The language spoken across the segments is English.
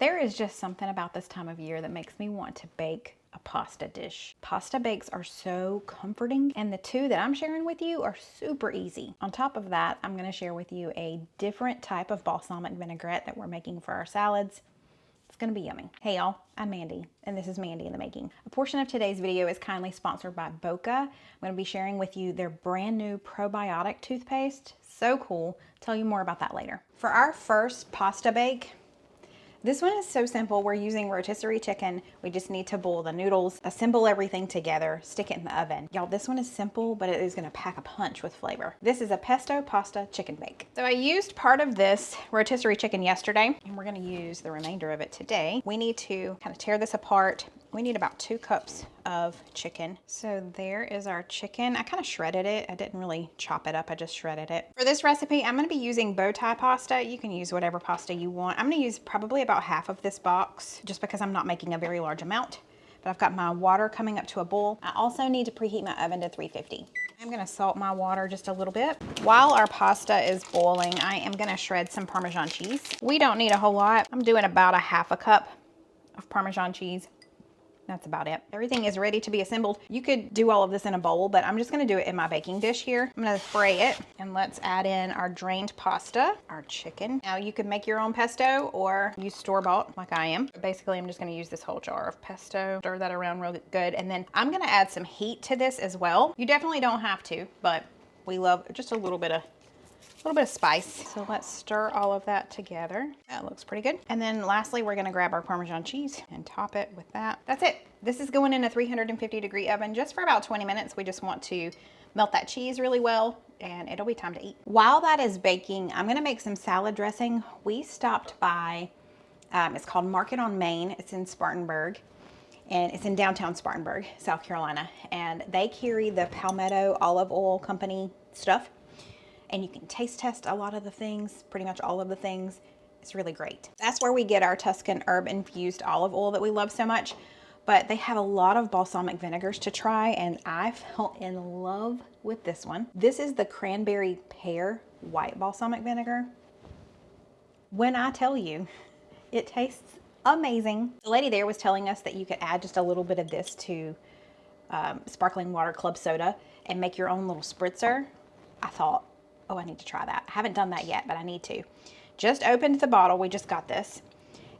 There is just something about this time of year that makes me want to bake a pasta dish. Pasta bakes are so comforting, and the two that I'm sharing with you are super easy. On top of that, I'm going to share with you a different type of balsamic vinaigrette that we're making for our salads. It's gonna be yummy. Hey y'all, I'm Mandy, and this is Mandy in the Making. A portion of today's video is kindly sponsored by Boca. I'm gonna be sharing with you their brand new probiotic toothpaste. So cool. Tell you more about that later. For our first pasta bake, this one is so simple. We're using rotisserie chicken. We just need to boil the noodles, assemble everything together, stick it in the oven. Y'all, this one is simple, but it is gonna pack a punch with flavor. This is a pesto pasta chicken bake. So I used part of this rotisserie chicken yesterday, and we're gonna use the remainder of it today. We need to kind of tear this apart. We need about 2 cups of chicken. So there is our chicken. I kind of shredded it. I didn't really chop it up. I just shredded it. For this recipe, I'm going to be using bow tie pasta. You can use whatever pasta you want. I'm going to use probably about half of this box just because I'm not making a very large amount. But I've got my water coming up to a boil. I also need to preheat my oven to 350. I'm going to salt my water just a little bit. While our pasta is boiling, I am going to shred some Parmesan cheese. We don't need a whole lot. I'm doing about 1/2 cup of Parmesan cheese. That's about it. Everything is ready to be assembled. You could do all of this in a bowl, but I'm just gonna do it in my baking dish here. I'm gonna spray it, and let's add in our drained pasta, our chicken. Now you could make your own pesto or use store-bought like I am. But basically, I'm just gonna use this whole jar of pesto, stir that around real good, and then I'm gonna add some heat to this as well. You definitely don't have to, but we love just a little bit of spice. So let's stir all of that together. That looks pretty good. And then lastly, we're gonna grab our Parmesan cheese and top it with that. That's it. This is going in a 350-degree oven just for about 20 minutes. We just want to melt that cheese really well, and it'll be time to eat. While that is baking, I'm gonna make some salad dressing. We stopped by, it's called Market on Main. It's in Spartanburg. And it's in downtown Spartanburg, South Carolina. And they carry the Palmetto olive oil company stuff. And you can taste test a lot of the things, pretty much all of the things. It's really great. That's where we get our Tuscan herb infused olive oil that we love so much. But they have a lot of balsamic vinegars to try, and I fell in love with this one. This is the Cranberry Pear white balsamic vinegar. When I tell you, it tastes amazing. The lady there was telling us that you could add just a little bit of this to sparkling water club soda and make your own little spritzer. I thought, oh, I need to try that. I haven't done that yet, but I need to. Just opened the bottle. We just got this.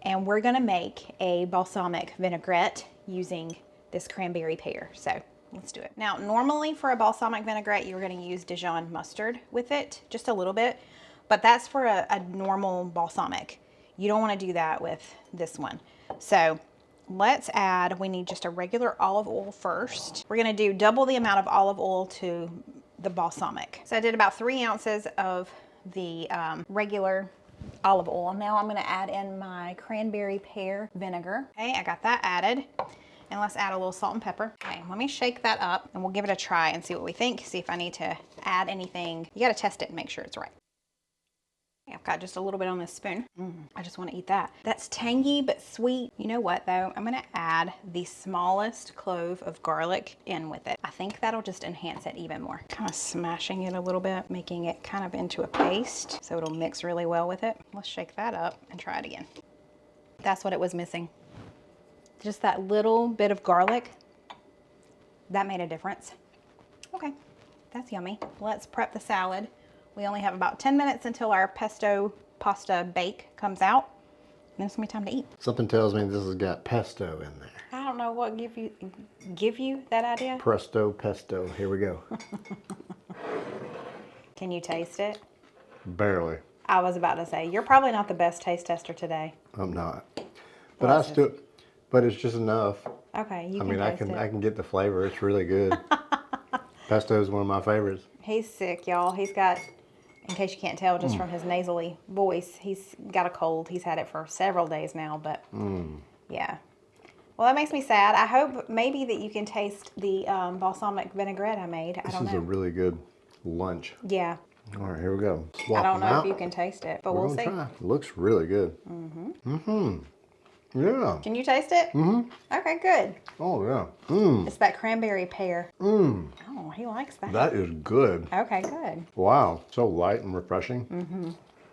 And we're going to make a balsamic vinaigrette using this cranberry pear. So let's do it. Now, normally for a balsamic vinaigrette, you're going to use Dijon mustard with it, just a little bit. But that's for a normal balsamic. You don't want to do that with this one. So let's add, we need just a regular olive oil first. We're going to do double the amount of olive oil to the balsamic. So I did about 3 ounces of the regular olive oil. Now I'm gonna add in my cranberry pear vinegar. Okay, I got that added. And let's add a little salt and pepper. Okay, let me shake that up and we'll give it a try and see what we think. See if I need to add anything. You gotta test it and make sure it's right. I've got just a little bit on this spoon. I just want to eat that. That's tangy but sweet. You know what though? I'm going to add the smallest clove of garlic in with it. I think that'll just enhance it even more. Kind of smashing it a little bit, making it kind of into a paste so it'll mix really well with it. Let's shake that up and try it again. That's what it was missing. Just that little bit of garlic. That made a difference. Okay, that's yummy. Let's prep the salad. We only have about 10 minutes until our pesto pasta bake comes out. And it's gonna be time to eat. Something tells me this has got pesto in there. I don't know what give you that idea. Presto pesto, here we go. Can you taste it? Barely. I was about to say, you're probably not the best taste tester today. I'm not. But but it's just enough. Okay, you can taste it. I can get the flavor. It's really good. Pesto is one of my favorites. He's sick, y'all. He's got, in case you can't tell just from his nasally voice, he's got a cold. He's had it for several days now, but yeah. Well, that makes me sad. I hope maybe that you can taste the balsamic vinaigrette I made. I don't know. This is a really good lunch. Yeah. All right, here we go. I don't know if you can taste it, but we'll see. Try. It looks really good. Yeah. Can you taste it? Okay, good. Oh, yeah. It's that cranberry pear. Oh, he likes that. That is good. Okay, good. Wow. So light and refreshing.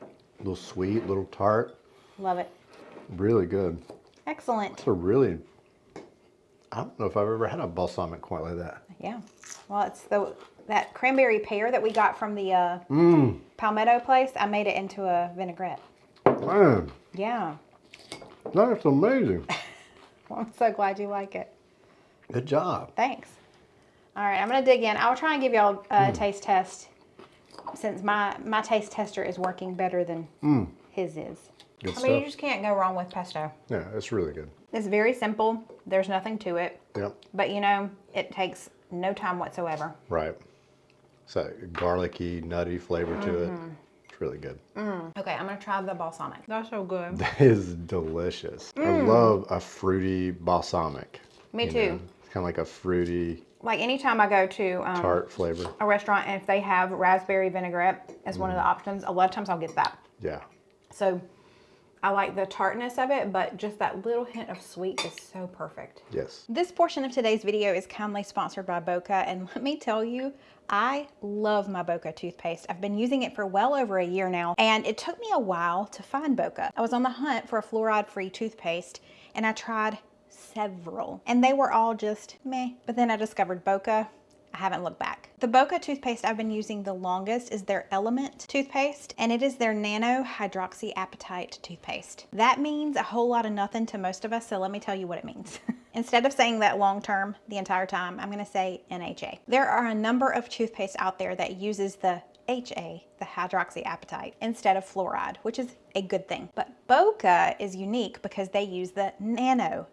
A little sweet, a little tart. Love it. Really good. Excellent. It's a really, I don't know if I've ever had a balsamic quite like that. Yeah. Well, it's that cranberry pear that we got from the Palmetto place. I made it into a vinaigrette. Man, Yeah. that's amazing. Well, I'm so glad you like it. Good job. Thanks. All right, I'm going to dig in. I'll try and give y'all a taste test since my taste tester is working better than his is. Good I mean, you stuff. just can't go wrong with pesto. Yeah, it's really good. It's very simple. There's nothing to it. Yep. But, you know, it takes no time whatsoever. Right. It's a garlicky, nutty flavor to it. It's really good. Okay, I'm going to try the balsamic. That's so good. That is delicious. I love a fruity balsamic. Me you too. know? It's kind of like a fruity, Like anytime I go to tart flavor. a restaurant and if they have raspberry vinaigrette as one of the options, a lot of times I'll get that. Yeah. So I like the tartness of it, but just that little hint of sweet is so perfect. Yes. This portion of today's video is kindly sponsored by Boca, and let me tell you, I love my Boca toothpaste. I've been using it for well over a year now, and it took me a while to find Boca. I was on the hunt for a fluoride-free toothpaste, and I tried several, and they were all just meh. But then I discovered Boca. I haven't looked back. The Boca toothpaste I've been using the longest is their Element toothpaste, and it is their nano hydroxyapatite toothpaste. That means a whole lot of nothing to most of us, so let me tell you what it means. Instead of saying that long term the entire time, I'm gonna say NHA. There are a number of toothpaste out there that uses the HA, the hydroxyapatite, instead of fluoride, which is a good thing. But Boca is unique because they use the nano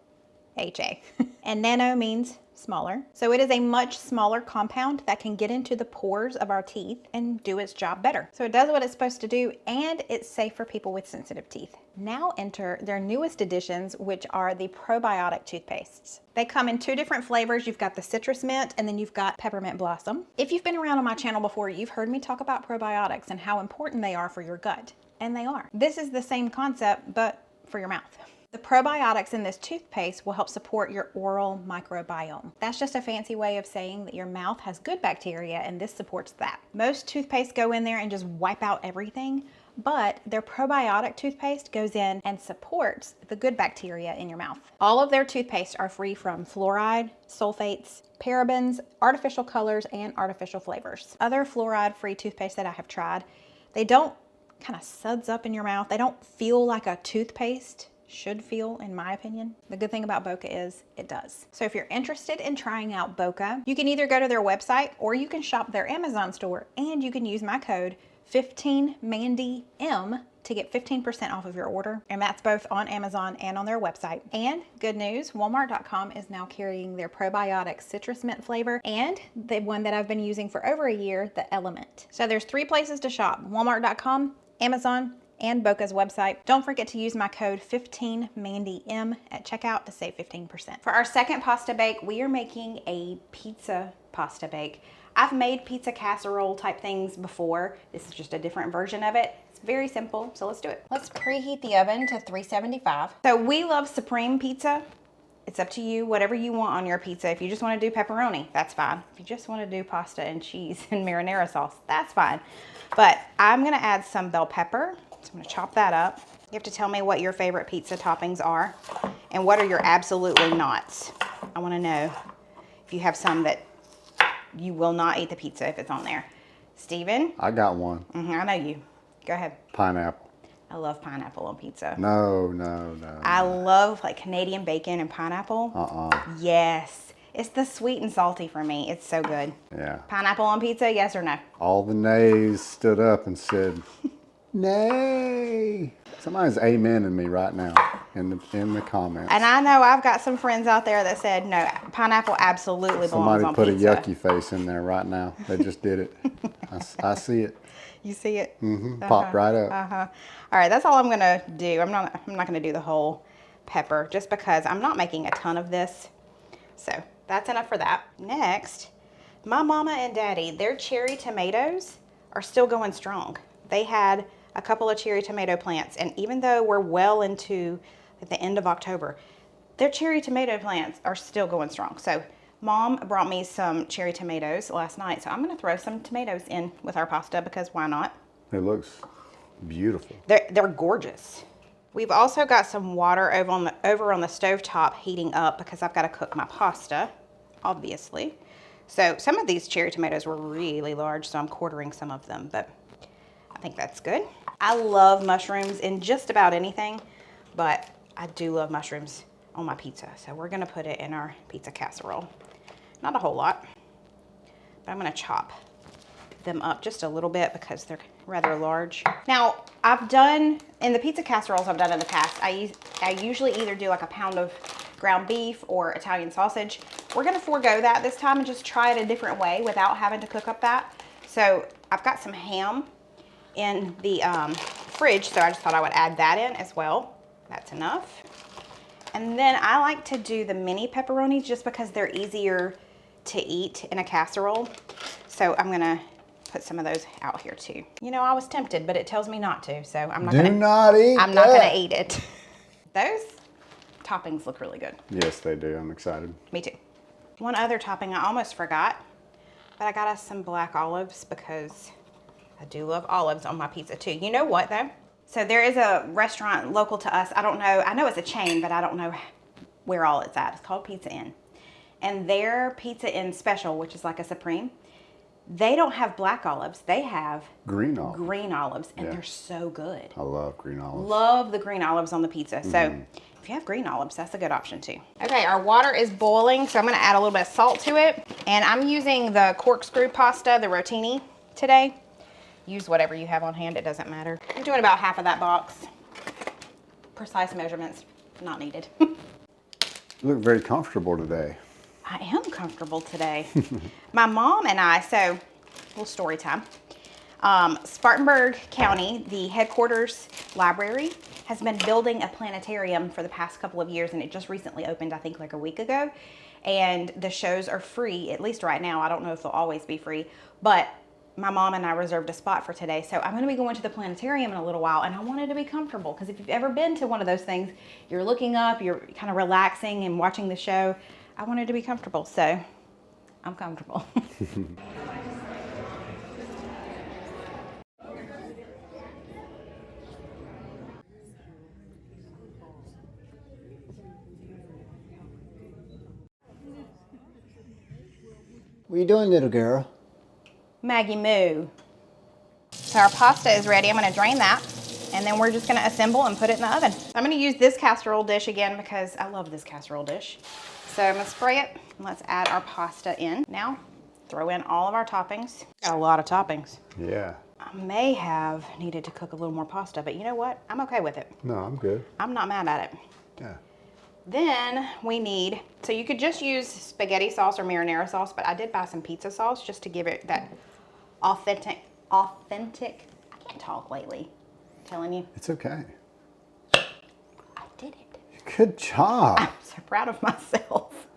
HA. And nano means smaller. So it is a much smaller compound that can get into the pores of our teeth and do its job better. So it does what it's supposed to do, and it's safe for people with sensitive teeth. Now enter their newest additions, which are the probiotic toothpastes. They come in two different flavors. You've got the citrus mint and then you've got peppermint blossom. If you've been around on my channel before, you've heard me talk about probiotics and how important they are for your gut. And they are. This is the same concept, but for your mouth. The probiotics in this toothpaste will help support your oral microbiome. That's just a fancy way of saying that your mouth has good bacteria, and this supports that. Most toothpaste go in there and just wipe out everything, but their probiotic toothpaste goes in and supports the good bacteria in your mouth. All of their toothpaste are free from fluoride, sulfates, parabens, artificial colors, and artificial flavors. Other fluoride-free toothpaste that I have tried, they don't kind of suds up in your mouth. They don't feel like a toothpaste should feel, in my opinion. The good thing about Boca is it does. So if you're interested in trying out Boca, you can either go to their website or you can shop their Amazon store, and you can use my code 15MandyM to get 15% off of your order. And that's both on Amazon and on their website. And good news, Walmart.com is now carrying their probiotic citrus mint flavor and the one that I've been using for over a year, the Element. So there's 3 places to shop: Walmart.com, Amazon, and Boca's website. Don't forget to use my code 15MandyM at checkout to save 15%. For our second pasta bake, we are making a pizza pasta bake. I've made pizza casserole type things before. This is just a different version of it. It's very simple, so let's do it. Let's preheat the oven to 375. So we love supreme pizza. It's up to you, whatever you want on your pizza. If you just want to do pepperoni, that's fine. If you just want to do pasta and cheese and marinara sauce, that's fine. But I'm gonna add some bell pepper. So I'm gonna chop that up. You have to tell me what your favorite pizza toppings are and what are your absolutely nots. I wanna know if you have some that you will not eat the pizza if it's on there. Steven? I got one. I know you. Go ahead. Pineapple. I love pineapple on pizza. No. I love like Canadian bacon and pineapple. Yes. It's the sweet and salty for me. It's so good. Yeah. Pineapple on pizza, yes or no? All the nays stood up and said, nay. Somebody's amening me right now in the comments. And I know I've got some friends out there that said, no, pineapple absolutely belongs on pizza. Somebody put a yucky face in there right now. They just did it. I see it. You see it? Popped right up. All right, that's all I'm gonna do. I'm not gonna do the whole pepper just because I'm not making a ton of this. So that's enough for that. Next, my mama and daddy, their cherry tomatoes are still going strong. They had a couple of cherry tomato plants, and even though we're well into the end of October, their cherry tomato plants are still going strong. So Mom brought me some cherry tomatoes last night, so I'm gonna throw some tomatoes in with our pasta because why not? It looks beautiful. They're gorgeous. We've also got some water over on the stovetop heating up because I've got to cook my pasta, obviously. So some of these cherry tomatoes were really large, so I'm quartering some of them, but I think that's good. I love mushrooms in just about anything, but I do love mushrooms on my pizza. So we're gonna put it in our pizza casserole. Not a whole lot, but I'm gonna chop them up just a little bit because they're rather large. Now, I've done, in the pizza casseroles I've done in the past, I usually either do like a pound of ground beef or Italian sausage. We're gonna forego that this time and just try it a different way without having to cook up that. So I've got some ham in the fridge, so I just thought I would add that in as well. That's enough. And then I like to do the mini pepperonis just because they're easier to eat in a casserole. So I'm gonna put some of those out here too. You know, I was tempted, but it tells me not to, so I'm not gonna eat it. Those toppings look really good. Yes, they do. I'm excited. Me too. One other topping I almost forgot, but I got us some black olives because I do love olives on my pizza too. You know what though? So there is a restaurant local to us. I don't know, I know it's a chain, but I don't know where all it's at. It's called Pizza Inn. And their Pizza Inn special, which is like a Supreme, they don't have black olives. They have green olives. And they're so good. I love green olives. Love the green olives on the pizza. So if you have green olives, that's a good option too. Okay, our water is boiling, so I'm gonna add a little bit of salt to it. And I'm using the corkscrew pasta, the rotini today. Use whatever you have on hand, it doesn't matter. I'm doing about half of that box. Precise measurements, not needed. You look very comfortable today. I am comfortable today. My mom and I, so, little story time. Spartanburg County, the headquarters library, has been building a planetarium for the past couple of years, and it just recently opened, I think like a week ago. And the shows are free, at least right now. I don't know if they'll always be free, but my mom and I reserved a spot for today. So I'm gonna be going to the planetarium in a little while, and I wanted to be comfortable because if you've ever been to one of those things, you're looking up, you're kind of relaxing and watching the show. I wanted to be comfortable, so I'm comfortable. What are you doing, little girl? Maggie Moo. So our pasta is ready. I'm gonna drain that, and then we're just gonna assemble and put it in the oven. I'm gonna use this casserole dish again because I love this casserole dish. So I'm gonna spray it, and let's add our pasta in. Now, throw in all of our toppings. Got a lot of toppings. Yeah. I may have needed to cook a little more pasta, but you know what? I'm okay with it. No, I'm good. I'm not mad at it. Yeah. Then we need, so you could just use spaghetti sauce or marinara sauce, but I did buy some pizza sauce just to give it that authentic, I can't talk lately, I'm telling you. It's okay. I did it. Good job. I'm so proud of myself.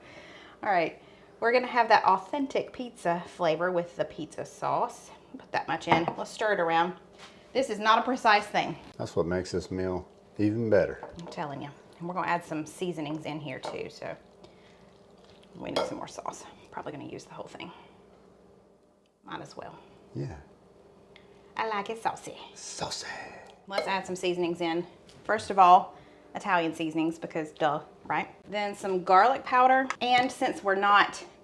All right, we're gonna have that authentic pizza flavor with the pizza sauce. Put that much in, let's stir it around. This is not a precise thing. That's what makes this meal even better. I'm telling you. And we're gonna add some seasonings in here too, so we need some more sauce. Probably gonna use the whole thing. Might as well. Yeah. I like it saucy. Saucy. Let's add some seasonings in. First of all, Italian seasonings because duh, right? Then some garlic powder. And since we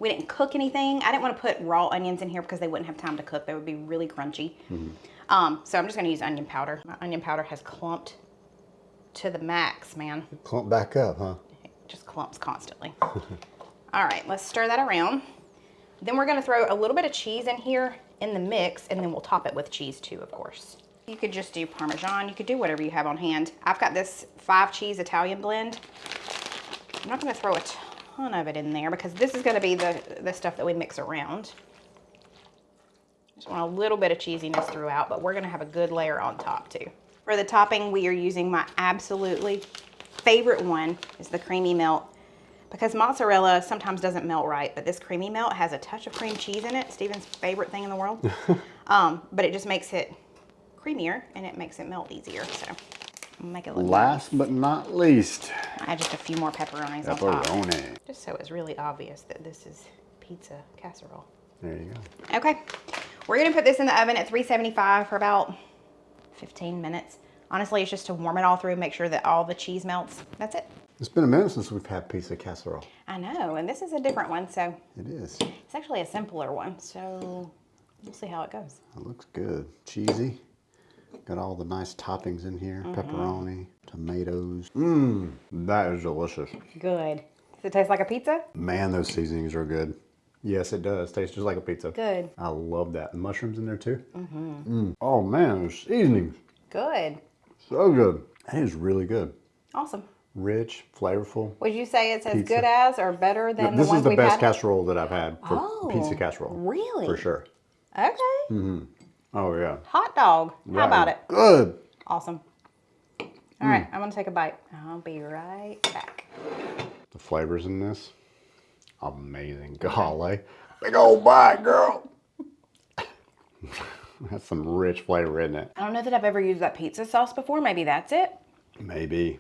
didn't cook anything, I didn't want to put raw onions in here because they wouldn't have time to cook. They would be really crunchy. So I'm just gonna use onion powder. My onion powder has clumped to the max, man. Clump back up, huh? It just clumps constantly. All right, let's stir that around. Then we're gonna throw a little bit of cheese in here in the mix, and then we'll top it with cheese too, of course. You could just do Parmesan. You could do whatever you have on hand. I've got this 5-cheese Italian blend. I'm not gonna throw a ton of it in there because this is gonna be the stuff that we mix around. Just want a little bit of cheesiness throughout, but we're gonna have a good layer on top too. For the topping, we are using my absolutely favorite one is the creamy melt. Because mozzarella sometimes doesn't melt right, but this creamy melt has a touch of cream cheese in it. Steven's favorite thing in the world. But it just makes it creamier and it makes it melt easier. So I'll make it look Last nice. but not least, I add just a few more pepperonis on top. pepperoni. Just so it's really obvious that this is pizza casserole. There you go. Okay, we're gonna put this in the oven at 375 for about 15 minutes. Honestly, it's just to warm it all through, make sure that all the cheese melts. That's it. It's been a minute since we've had pizza casserole. I know, and this is a different one, so. It is. It's actually a simpler one, so we'll see how it goes. It looks good. Cheesy. Got all the nice toppings in here. Pepperoni, tomatoes. Mmm, that is delicious. Good. Does it taste like a pizza? Man, those seasonings are good. Yes, it does. Tastes just like a pizza. Good. I love that. The mushrooms in there too. Oh man, those seasonings. Good. So good. That is really good. Awesome. Rich, flavorful. Would you say it's as Pizza. good as or better than the This ones is the we've best had? casserole that I've had for pizza casserole. Really? For sure. Okay. Oh yeah. Hot dog. How That about is it? Good. Awesome. All right, I'm going to take a bite. I'll be right back. The flavors in this, amazing. Golly. Big old bite, girl. That's some rich flavor, isn't it? I don't know that I've ever used that pizza sauce before. Maybe that's it. Maybe.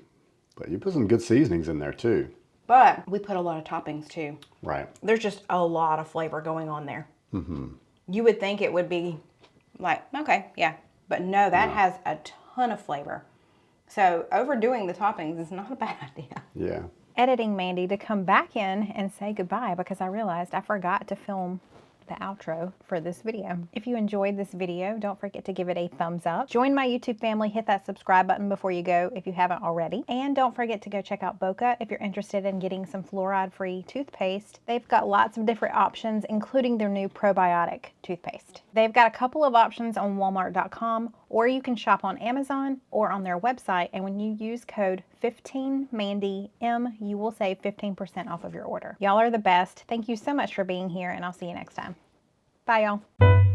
But you put some good seasonings in there too. But we put a lot of toppings too. Right. There's just a lot of flavor going on there. You would think it would be like, okay, yeah. But no, that has a ton of flavor. So overdoing the toppings is not a bad idea. Yeah. Editing Mandy to come back in and say goodbye because I realized I forgot to film the outro for this video. If you enjoyed this video, don't forget to give it a thumbs up. Join my YouTube family, hit that subscribe button before you go if you haven't already. And don't forget to go check out Boca if you're interested in getting some fluoride-free toothpaste. They've got lots of different options, including their new probiotic toothpaste. They've got a couple of options on Walmart.com, or you can shop on Amazon or on their website. And when you use code 15MandyM, you will save 15% off of your order. Y'all are the best. Thank you so much for being here, and I'll see you next time. Bye, y'all.